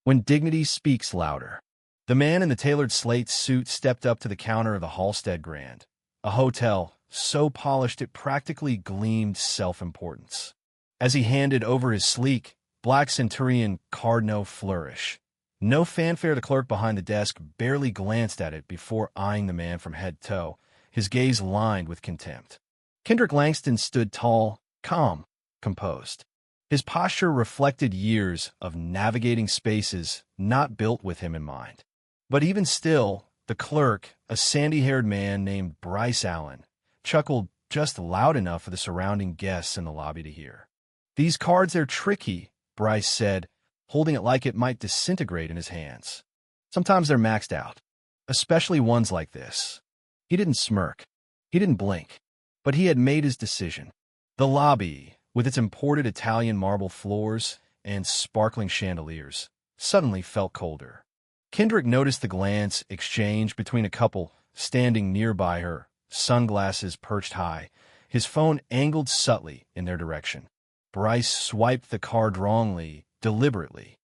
when dignity speaks louder. The man in the tailored slate suit stepped up to the counter of the Halstead Grand, a hotel so polished it practically gleamed self-importance. As he handed over his sleek, black Centurion card, no flourish. No fanfare. The clerk behind the desk barely glanced at it before eyeing the man from head to toe, his gaze lined with contempt. Kendrick Langston stood tall, calm, composed. His posture reflected years of navigating spaces not built with him in mind. But even still, the clerk, a sandy-haired man named Bryce Allen, chuckled just loud enough for the surrounding guests in the lobby to hear. "These cards are tricky," Bryce said, holding it like it might disintegrate in his hands. "Sometimes they're maxed out, especially ones like this." He didn't smirk. He didn't blink. But he had made his decision. The lobby, with its imported Italian marble floors and sparkling chandeliers, suddenly felt colder. Kendrick noticed the glance exchanged between a couple standing nearby her, sunglasses perched high, his phone angled subtly in their direction. Bryce swiped the card wrongly, deliberately.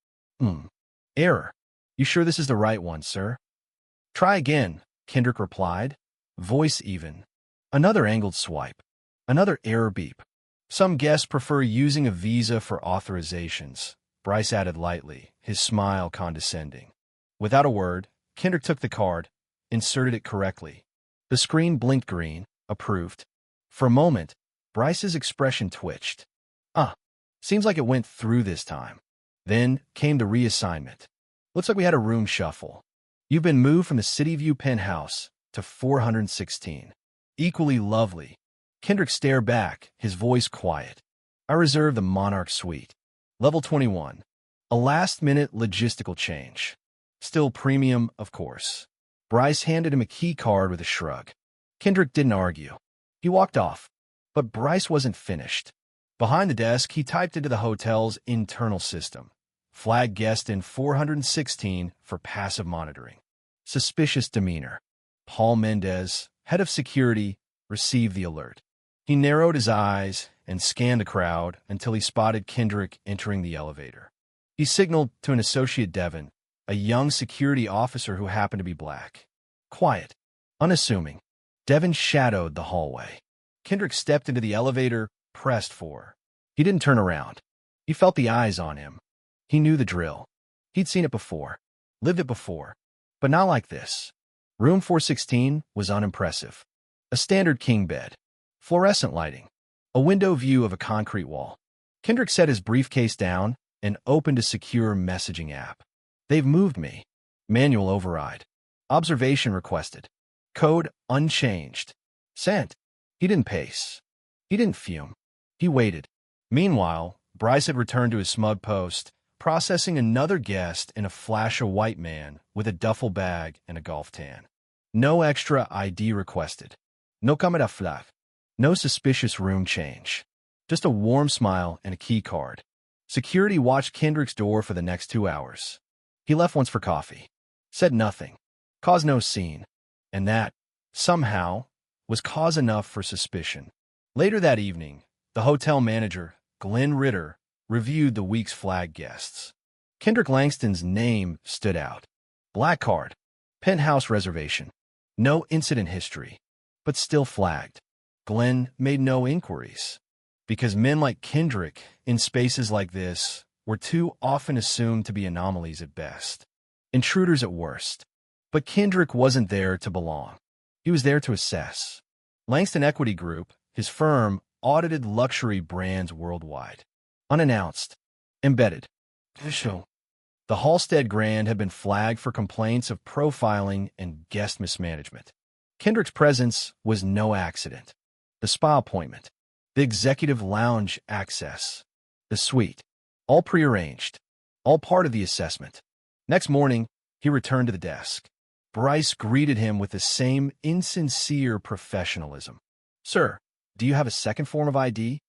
Error. You sure this is the right one, sir?" "Try again," Kendrick replied, voice even. Another angled swipe. Another error beep. "Some guests prefer using a Visa for authorizations," Bryce added lightly, his smile condescending. Without a word, Kendrick took the card, inserted it correctly. The screen blinked green, approved. For a moment, Bryce's expression twitched. Seems like it went through this time." Then came the reassignment. "Looks like we had a room shuffle. You've been moved from the City View penthouse to 416. Equally lovely." Kendrick stared back, his voice quiet. "I reserve the Monarch Suite. Level 21. A last-minute logistical change. Still premium, of course." Bryce handed him a key card with a shrug. Kendrick didn't argue. He walked off. But Bryce wasn't finished. Behind the desk, he typed into the hotel's internal system. "Flag guest in 416 for passive monitoring. Suspicious demeanor. Paul Mendez, head of security, received the alert." He narrowed his eyes and scanned the crowd until he spotted Kendrick entering the elevator. He signaled to an associate Devin, a young security officer who happened to be black. Quiet, unassuming, Devin shadowed the hallway. Kendrick stepped into the elevator, pressed for. He didn't turn around. He felt the eyes on him. He knew the drill. He'd seen it before, lived it before, but not like this. Room 416 was unimpressive. A standard king bed, fluorescent lighting, a window view of a concrete wall. Kendrick set his briefcase down and opened a secure messaging app. "They've moved me." Manual override. Observation requested. Code unchanged. Sent. He didn't pace. He didn't fume. He waited. Meanwhile, Bryce had returned to his smug post, processing another guest in a flash of white man with a duffel bag and a golf tan. No extra ID requested. No camera flag. No suspicious room change. Just a warm smile and a key card. Security watched Kendrick's door for the next 2 hours. He left once for coffee. Said nothing. Caused no scene. And that, somehow, was cause enough for suspicion. Later that evening, the hotel manager, Glenn Ritter, reviewed the week's flag guests. Kendrick Langston's name stood out. Black card. Penthouse reservation. No incident history. But still flagged. Glenn made no inquiries. Because men like Kendrick, in spaces like this, were too often assumed to be anomalies at best. Intruders at worst. But Kendrick wasn't there to belong. He was there to assess. Langston Equity Group, his firm, audited luxury brands worldwide. Unannounced. Embedded. The Halstead Grand had been flagged for complaints of profiling and guest mismanagement. Kendrick's presence was no accident. The spa appointment. The executive lounge access. The suite. All prearranged. All part of the assessment. Next morning, he returned to the desk. Bryce greeted him with the same insincere professionalism. "Sir, do you have a second form of ID?"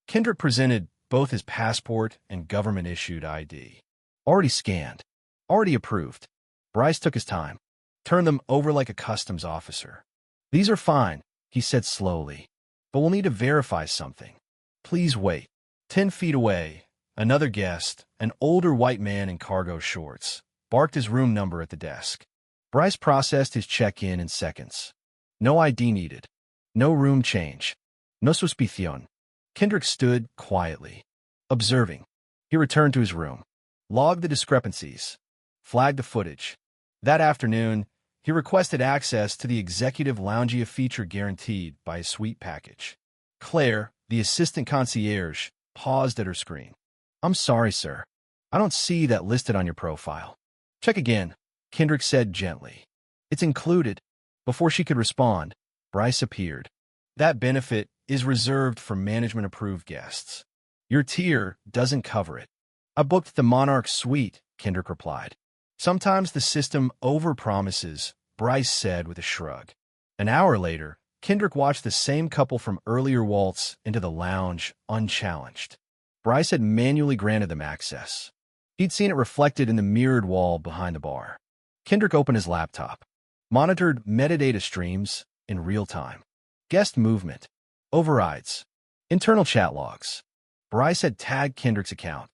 Kendrick presented both his passport and government-issued ID. Already scanned. Already approved. Bryce took his time. Turned them over like a customs officer. "These are fine," he said slowly. "But we'll need to verify something. Please wait." 10 feet away, Another guest, an older white man in cargo shorts, barked his room number at the desk. Bryce processed his check-in in seconds. No ID needed. No room change. No suspicion. Kendrick stood quietly, observing. He returned to his room, logged the discrepancies, flagged the footage. That afternoon, he requested access to the executive loungia feature guaranteed by his suite package. Claire, the assistant concierge, paused at her screen. "I'm sorry, sir. I don't see that listed on your profile." "Check again," Kendrick said gently. "It's included." Before she could respond, Bryce appeared. "That benefit is reserved for management-approved guests. Your tier doesn't cover it." "I booked the Monarch Suite," Kendrick replied. "Sometimes the system overpromises," Bryce said with a shrug. An hour later, Kendrick watched the same couple from earlier waltz into the lounge unchallenged. Bryce had manually granted them access. He'd seen it reflected in the mirrored wall behind the bar. Kendrick opened his laptop, monitored metadata streams in real time. Guest movement, overrides, internal chat logs. Bryce had tagged Kendrick's account.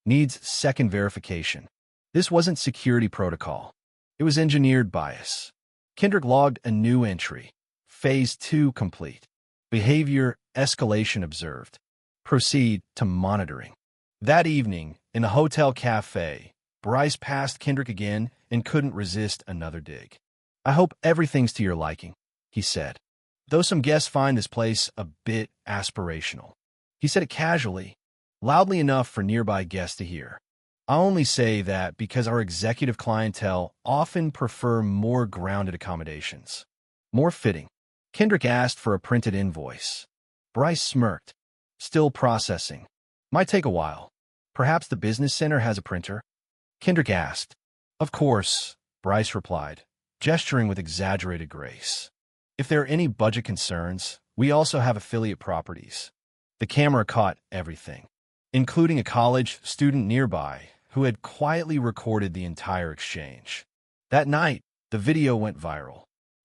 Needs second verification. This wasn't security protocol. It was engineered bias. Kendrick logged a new entry. Phase 2 complete. Behavior escalation observed. Proceed to monitoring. That evening, in the hotel cafe, Bryce passed Kendrick again and couldn't resist another dig. "I hope everything's to your liking," he said. "Though some guests find this place a bit aspirational." He said it casually, loudly enough for nearby guests to hear. "I only say that because our executive clientele often prefer more grounded accommodations. More fitting." Kendrick asked for a printed invoice. Bryce smirked. "Still processing. Might take a while. Perhaps the business center has a printer?" Kendrick asked. "Of course," Bryce replied, gesturing with exaggerated grace. "If there are any budget concerns, we also have affiliate properties." The camera caught everything, including a college student nearby who had quietly recorded the entire exchange. That night, the video went viral.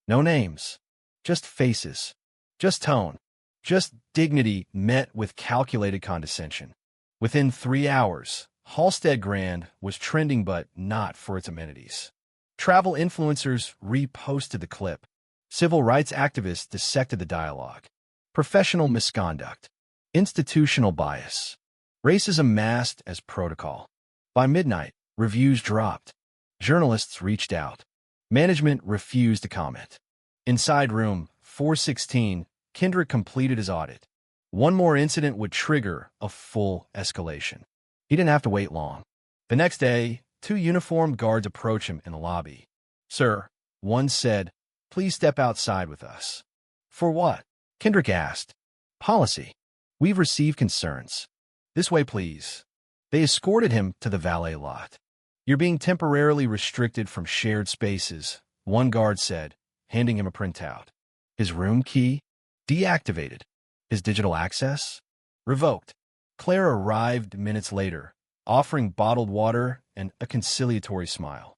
No names, just faces, just tone, just dignity met with calculated condescension. Within 3 hours, Halstead Grand was trending, but not for its amenities. Travel influencers reposted the clip. Civil rights activists dissected the dialogue. Professional misconduct. Institutional bias. Racism masked as protocol. By midnight, reviews dropped. Journalists reached out. Management refused to comment. Inside room 416, Kendrick completed his audit. One more incident would trigger a full escalation. He didn't have to wait long. The next day, 2 uniformed guards approached him in the lobby. "Sir," one said, "please step outside with us." "For what?" Kendrick asked. "Policy. We've received concerns. This way, please." They escorted him to the valet lot. "You're being temporarily restricted from shared spaces," one guard said, handing him a printout. His room key? Deactivated. His digital access? Revoked. Claire arrived minutes later, offering bottled water and a conciliatory smile.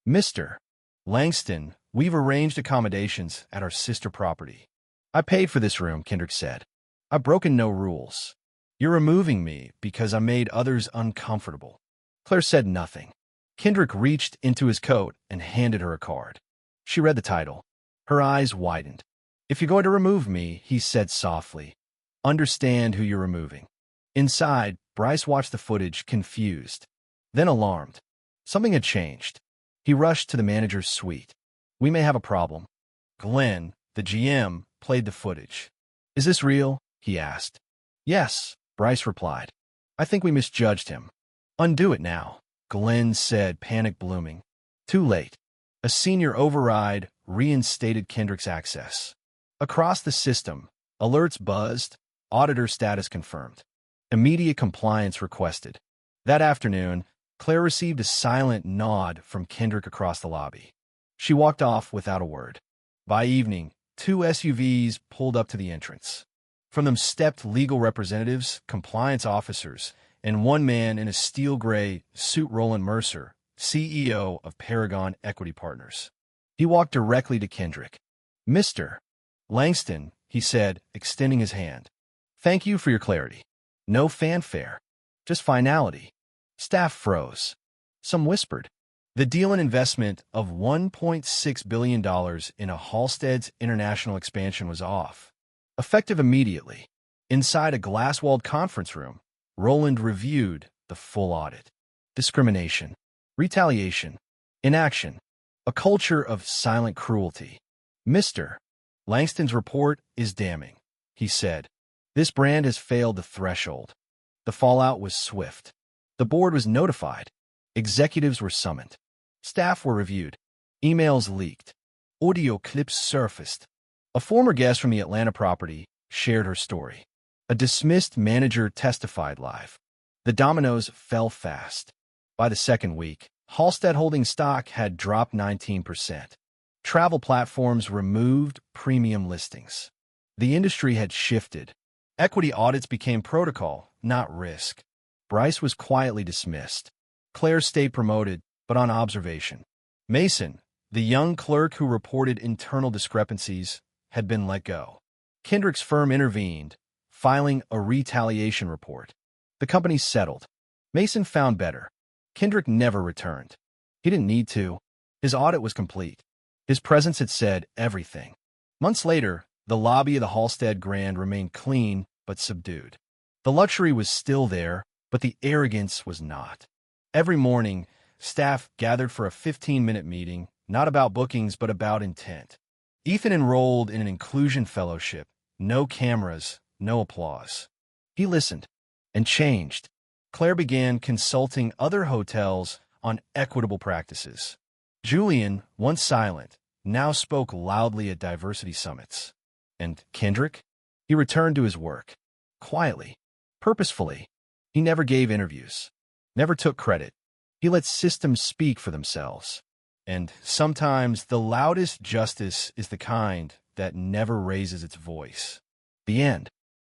"Mr. Langston, we've arranged accommodations at our sister property." "I paid for this room," Kendrick said. "I've broken no rules. You're removing me because I made others uncomfortable." Claire said nothing. Kendrick reached into his coat and handed her a card. She read the title. Her eyes widened. "If you're going to remove me," he said softly, "understand who you're removing." Inside, Bryce watched the footage, confused, then alarmed. Something had changed. He rushed to the manager's suite. "We may have a problem." Glenn, the GM, played the footage. "Is this real?" he asked. "Yes," Bryce replied. "I think we misjudged him." "Undo it now," Glenn said, panic blooming. Too late. A senior override reinstated Kendrick's access. Across the system, alerts buzzed, auditor status confirmed. Immediate compliance requested. That afternoon, Claire received a silent nod from Kendrick across the lobby. She walked off without a word. By evening, 2 SUVs pulled up to the entrance. From them stepped legal representatives, compliance officers, and one man in a steel-gray suit, Roland Mercer, CEO of Paragon Equity Partners. He walked directly to Kendrick. "Mr. Langston," he said, extending his hand. "Thank you for your clarity. No fanfare. Just finality. Staff froze. Some whispered. The deal and investment of $1.6 billion in a Halstead's international expansion was off. Effective immediately. Inside a glass-walled conference room, Roland reviewed the full audit. Discrimination, retaliation, inaction, a culture of silent cruelty. Mr. Langston's report is damning, he said. This brand has failed the threshold. The fallout was swift. The board was notified. Executives were summoned. Staff were reviewed. Emails leaked. Audio clips surfaced. A former guest from the Atlanta property shared her story. A dismissed manager testified live. The dominoes fell fast. By the second week, Halstead Holdings stock had dropped 19%. Travel platforms removed premium listings. The industry had shifted. Equity audits became protocol, not risk. Bryce was quietly dismissed. Claire stayed promoted, but on observation. Mason, the young clerk who reported internal discrepancies, had been let go. Kendrick's firm intervened, filing a retaliation report. The company settled. Mason found better. Kendrick never returned. He didn't need to. His audit was complete. His presence had said everything. Months later, the lobby of the Halstead Grand remained clean but subdued. The luxury was still there, but the arrogance was not. Every morning, staff gathered for a 15-minute meeting, not about bookings but about intent. Ethan enrolled in an inclusion fellowship. No cameras, no applause. He listened and changed. Claire began consulting other hotels on equitable practices. Julian, once silent, now spoke loudly at diversity summits. And Kendrick? He returned to his work. Quietly, purposefully. He never gave interviews, never took credit. He let systems speak for themselves. And sometimes the loudest justice is the kind that never raises its voice. The end.